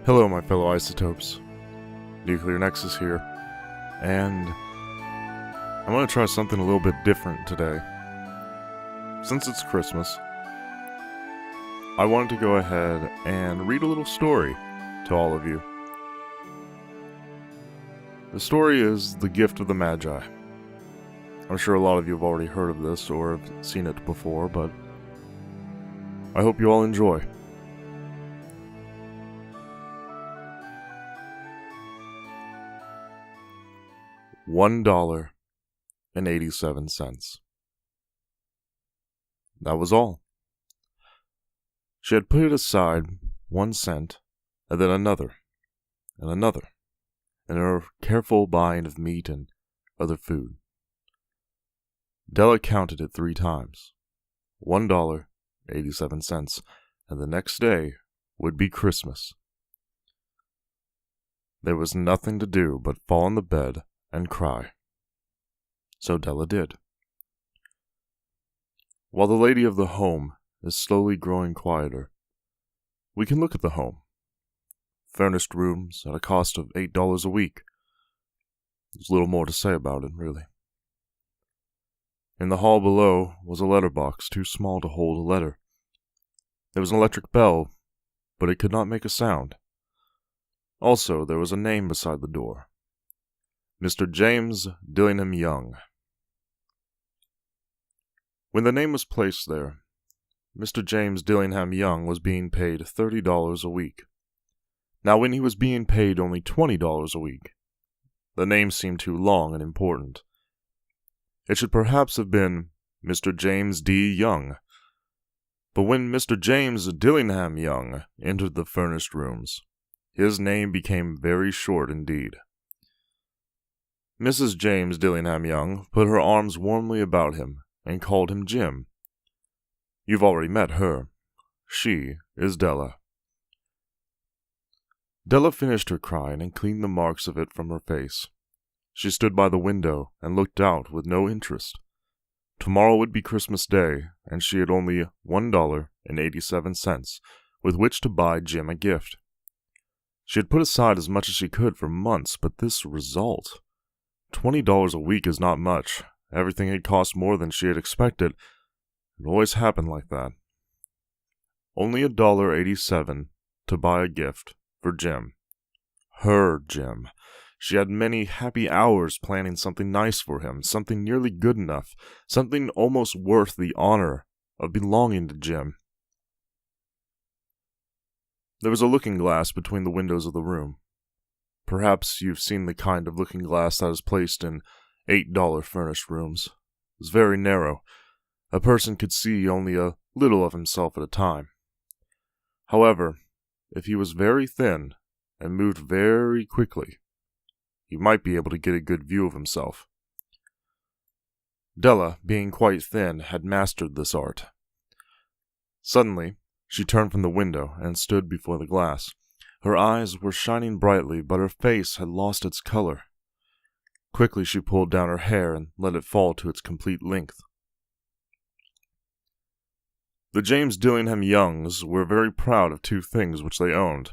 Hello, my fellow Isotopes. NuclearNexus here, and I'm going to try something a little bit different today. Since it's Christmas, I wanted to go ahead and read a little story to all of you. The story is The Gift of the Magi. I'm sure a lot of you have already heard of this or have seen it before, but I hope you all enjoy. $1.87. That was all. She had put aside 1 cent, and then another, and another, in her careful buying of meat and other food. Della counted it 3 times. $1.87, and the next day would be Christmas. There was nothing to do but fall on the bed and cry. So Della did. While the lady of the home is slowly growing quieter, we can look at the home. Furnished rooms at a cost of $8 a week. There's little more to say about it, really. In the hall below was a letterbox too small to hold a letter. There was an electric bell, but it could not make a sound. Also, there was a name beside the door. Mr. James Dillingham Young. When the name was placed there, Mr. James Dillingham Young was being paid $30 a week. Now, when he was being paid only $20 a week, the name seemed too long and important. It should perhaps have been Mr. James D. Young. But when Mr. James Dillingham Young entered the furnished rooms, his name became very short indeed. Mrs. James Dillingham Young put her arms warmly about him and called him Jim. You've already met her. She is Della. Della finished her crying and cleaned the marks of it from her face. She stood by the window and looked out with no interest. Tomorrow would be Christmas Day, and she had only $1.87 with which to buy Jim a gift. She had put aside as much as she could for months, but this result... $20 a week is not much. Everything had cost more than she had expected. It always happened like that. Only $1.87 to buy a gift for Jim. Her Jim. She had many happy hours planning something nice for him, something nearly good enough, something almost worth the honor of belonging to Jim. There was a looking glass between the windows of the room. Perhaps you've seen the kind of looking glass that is placed in $8 furnished rooms. It's very narrow. A person could see only a little of himself at a time. However, if he was very thin and moved very quickly, he might be able to get a good view of himself. Della, being quite thin, had mastered this art. Suddenly, she turned from the window and stood before the glass. Her eyes were shining brightly, but her face had lost its color. Quickly she pulled down her hair and let it fall to its complete length. The James Dillingham Youngs were very proud of 2 things which they owned.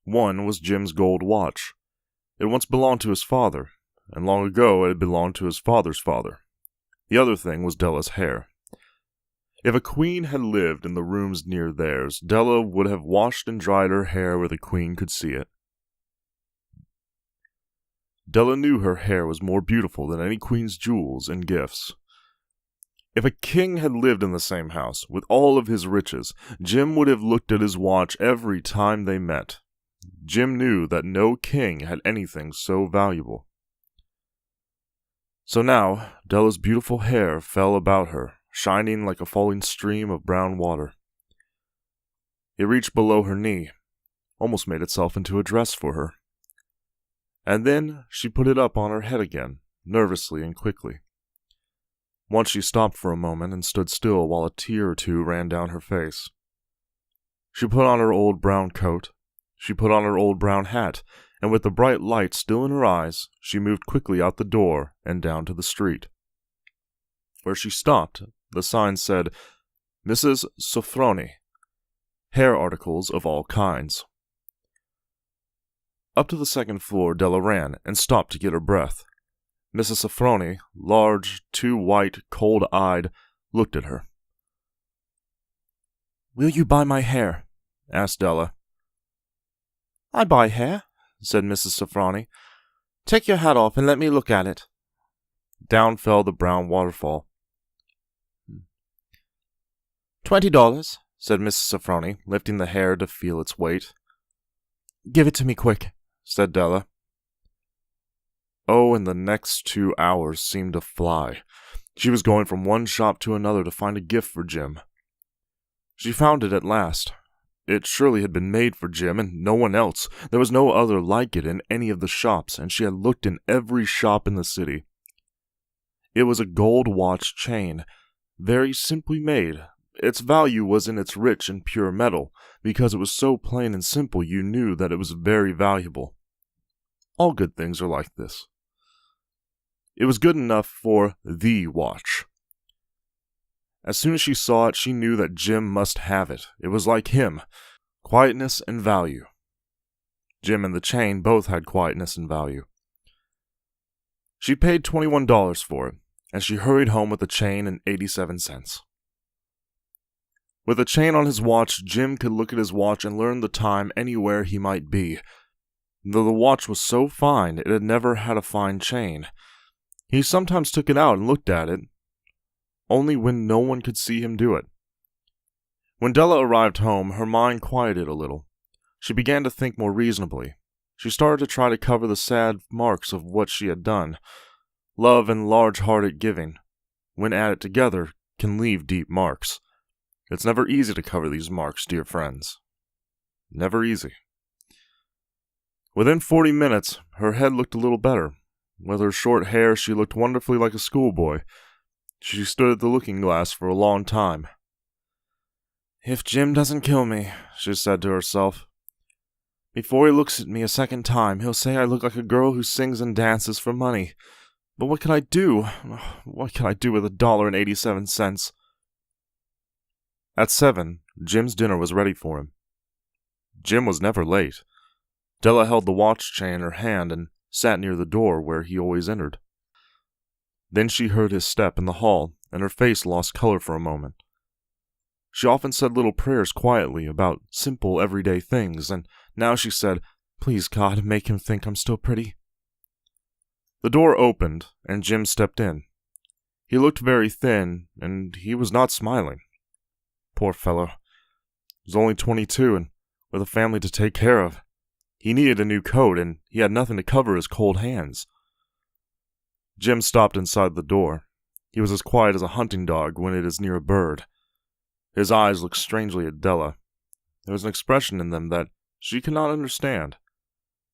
One was Jim's gold watch. It once belonged to his father, and long ago it had belonged to his father's father. The other thing was Della's hair. If a queen had lived in the rooms near theirs, Della would have washed and dried her hair where the queen could see it. Della knew her hair was more beautiful than any queen's jewels and gifts. If a king had lived in the same house, with all of his riches, Jim would have looked at his watch every time they met. Jim knew that no king had anything so valuable. So now, Della's beautiful hair fell about her, shining like a falling stream of brown water. It reached below her knee, almost made itself into a dress for her. And then she put it up on her head again, nervously and quickly. Once she stopped for a moment and stood still while a tear or two ran down her face. She put on her old brown coat, she put on her old brown hat, and with the bright light still in her eyes, she moved quickly out the door and down to the street. Where she stopped, the sign said, Mrs. Sofroni, hair articles of all kinds. Up to the second floor, Della ran and stopped to get her breath. Mrs. Sofroni, large, too white, cold-eyed, looked at her. "Will you buy my hair?" asked Della. "I buy hair," said Mrs. Sofroni. "Take your hat off and let me look at it." Down fell the brown waterfall. $20, said Mrs. Sofroni, lifting the hair to feel its weight. "Give it to me quick," said Della. Oh, and the next 2 hours seemed to fly. She was going from one shop to another to find a gift for Jim. She found it at last. It surely had been made for Jim and no one else. There was no other like it in any of the shops, and she had looked in every shop in the city. It was a gold watch chain, very simply made. Its value was in its rich and pure metal. Because it was so plain and simple, you knew that it was very valuable. All good things are like this. It was good enough for the watch. As soon as she saw it, she knew that Jim must have it. It was like him, quietness and value. Jim and the chain both had quietness and value. She paid $21 for it, and she hurried home with the chain and 87 cents. With a chain on his watch, Jim could look at his watch and learn the time anywhere he might be. Though the watch was so fine, it had never had a fine chain. He sometimes took it out and looked at it, only when no one could see him do it. When Della arrived home, her mind quieted a little. She began to think more reasonably. She started to try to cover the sad marks of what she had done. Love and large-hearted giving, when added together, can leave deep marks. It's never easy to cover these marks, dear friends. Never easy. Within 40 minutes, her head looked a little better. With her short hair, she looked wonderfully like a schoolboy. She stood at the looking-glass for a long time. "If Jim doesn't kill me," she said to herself, "before he looks at me a second time, he'll say I look like a girl who sings and dances for money. But what can I do? What can I do with $1.87? At 7, Jim's dinner was ready for him. Jim was never late. Della held the watch chain in her hand and sat near the door where he always entered. Then she heard his step in the hall, and her face lost color for a moment. She often said little prayers quietly about simple everyday things, and now she said, "Please, God, make him think I'm still pretty." The door opened, and Jim stepped in. He looked very thin, and he was not smiling. Poor fellow. He was only 22, and with a family to take care of. He needed a new coat, and he had nothing to cover his cold hands. Jim stopped inside the door. He was as quiet as a hunting dog when it is near a bird. His eyes looked strangely at Della. There was an expression in them that she could not understand.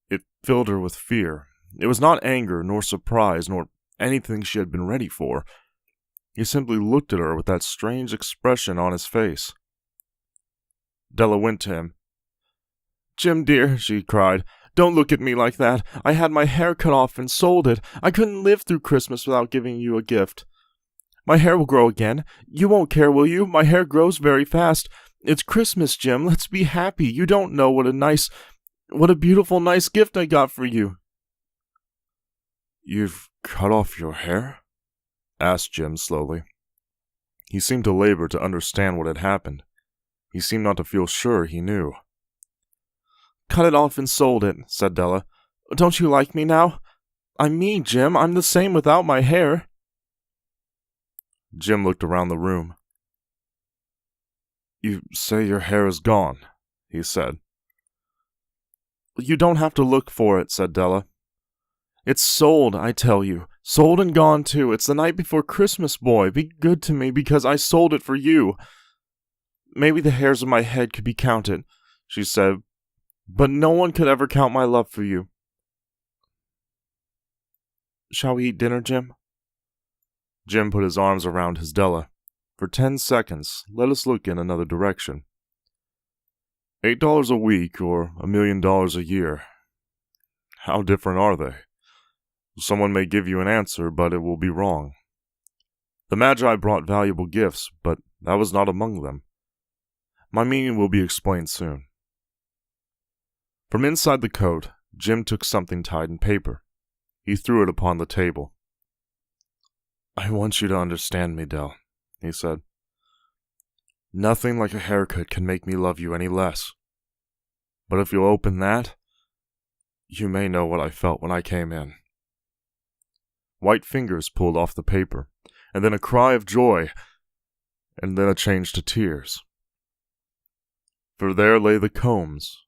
It filled her with fear. It was not anger, nor surprise, nor anything she had been ready for. He simply looked at her with that strange expression on his face. Della went to him. "Jim, dear," she cried, "don't look at me like that. I had my hair cut off and sold it. I couldn't live through Christmas without giving you a gift. My hair will grow again. You won't care, will you? My hair grows very fast. It's Christmas, Jim. Let's be happy. You don't know what a beautiful, nice gift I got for you." "You've cut off your hair?" asked Jim slowly. He seemed to labor to understand what had happened. He seemed not to feel sure he knew. "Cut it off and sold it," said Della. "Don't you like me now? I'm me, Jim. I'm the same without my hair." Jim looked around the room. "You say your hair is gone," he said. "You don't have to look for it," said Della. "It's sold, I tell you. Sold and gone, too. It's the night before Christmas, boy. Be good to me, because I sold it for you." "Maybe the hairs of my head could be counted," she said, "but no one could ever count my love for you. Shall we eat dinner, Jim?" Jim put his arms around his Della. For 10 seconds, let us look in another direction. $8 a week or $1 million a year. How different are they? Someone may give you an answer, but it will be wrong. The Magi brought valuable gifts, but that was not among them. My meaning will be explained soon. From inside the coat, Jim took something tied in paper. He threw it upon the table. "I want you to understand me, Dell," he said. "Nothing like a haircut can make me love you any less. But if you'll open that, you may know what I felt when I came in." White fingers pulled off the paper, and then a cry of joy, and then a change to tears. For there lay the combs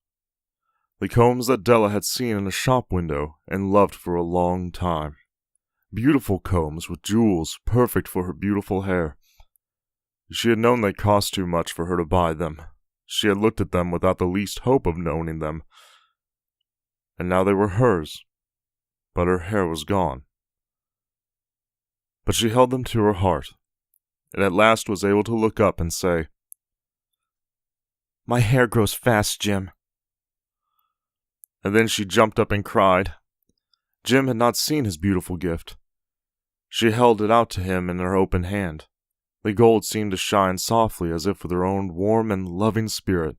that Della had seen in a shop window and loved for a long time. Beautiful combs with jewels perfect for her beautiful hair. She had known they cost too much for her to buy them. She had looked at them without the least hope of owning them. And now they were hers, but her hair was gone. But she held them to her heart, and at last was able to look up and say, "My hair grows fast, Jim." And then she jumped up and cried. Jim had not seen his beautiful gift. She held it out to him in her open hand. The gold seemed to shine softly as if with her own warm and loving spirit.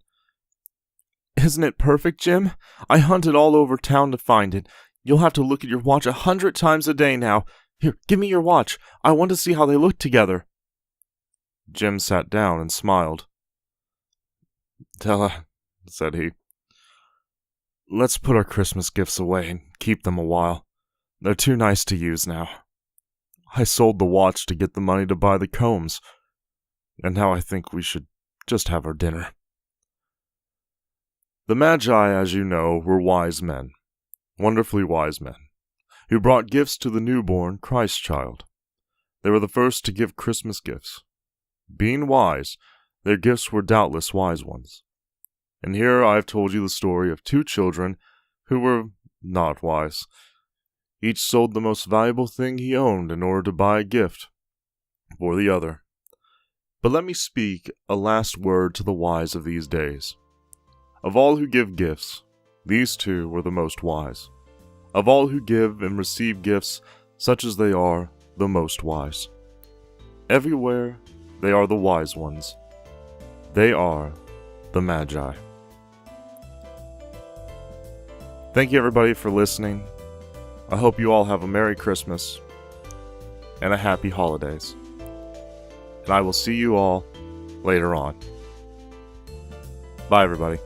"Isn't it perfect, Jim? I hunted all over town to find it. You'll have to look at your watch 100 times a day now. Here, give me your watch. I want to see how they look together." Jim sat down and smiled. "Della," said he, "let's put our Christmas gifts away and keep them a while. They're too nice to use now. I sold the watch to get the money to buy the combs, and now I think we should just have our dinner." The Magi, as you know, were wise men, wonderfully wise men, who brought gifts to the newborn Christ child. They were the first to give Christmas gifts. Being wise, their gifts were doubtless wise ones. And here I have told you the story of two children who were not wise. Each sold the most valuable thing he owned in order to buy a gift for the other. But let me speak a last word to the wise of these days. Of all who give gifts, these two were the most wise. Of all who give and receive gifts, such as they are, the most wise. Everywhere, they are the wise ones. They are the Magi. Thank you, everybody, for listening. I hope you all have a Merry Christmas and a Happy Holidays. And I will see you all later on. Bye, everybody.